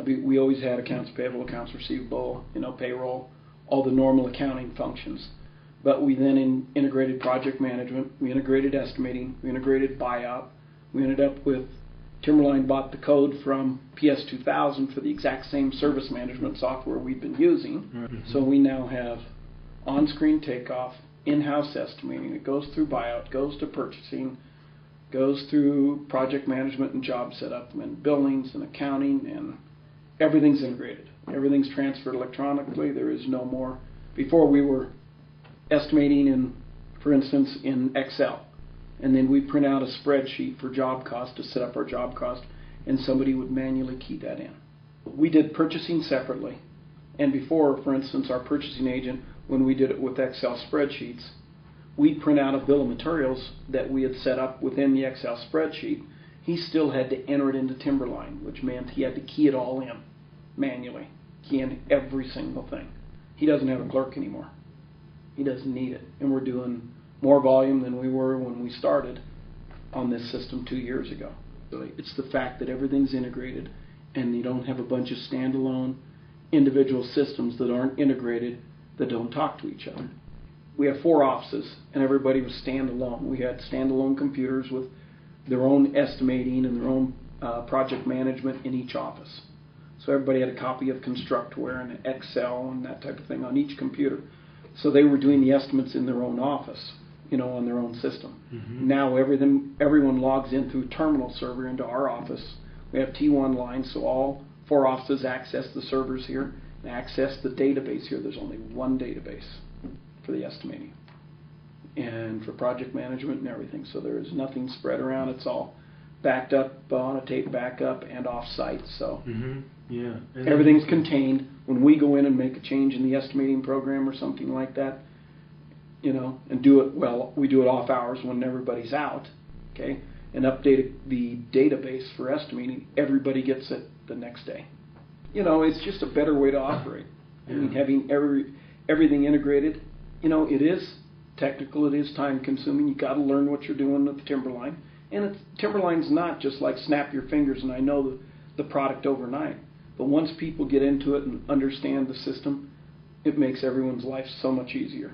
We always had accounts payable, accounts receivable, payroll, all the normal accounting functions. But we then integrated project management, we integrated estimating, we integrated buyout. We ended up with Timberline bought the code from PS2000 for the exact same service management software we've been using. Mm-hmm. So we now have on-screen takeoff, in-house estimating. It goes through buyout, goes to purchasing, goes through project management and job setup and billings and accounting, and everything's integrated. Everything's transferred electronically. There is no more. Before we were estimating for instance, in Excel, and then we print out a spreadsheet for job cost to set up our job cost, and somebody would manually key that in. We did purchasing separately, and before, for instance, our purchasing agent, when we did it with Excel spreadsheets, we'd print out a bill of materials that we had set up within the Excel spreadsheet. He still had to enter it into Timberline, which meant he had to key it all in manually, key in every single thing. He doesn't have a clerk anymore. He doesn't need it. And we're doing more volume than we were when we started on this system 2 years ago. So it's the fact that everything's integrated and you don't have a bunch of standalone individual systems that aren't integrated, that don't talk to each other. We have 4 offices, and everybody was standalone. We had standalone computers with their own estimating and their own project management in each office. So everybody had a copy of Constructware and Excel and that type of thing on each computer. So they were doing the estimates in their own office, on their own system. Mm-hmm. Now everyone logs in through terminal server into our office. We have T1 lines, so all 4 offices access the servers here and access the database here. There's only one database for the estimating and for project management and everything. So there is nothing spread around. It's all backed up on a tape backup and off-site. So yeah, everything's contained. When we go in and make a change in the estimating program or something like that, and do it, well, we do it off hours when everybody's out, okay, and update the database for estimating, everybody gets it the next day. It's just a better way to operate. Yeah. I mean, having everything integrated, it is technical, it is time consuming. You got to learn what you're doing with the Timberline. And Timberline's not just like snap your fingers and I know the product overnight. But once people get into it and understand the system, it makes everyone's life so much easier.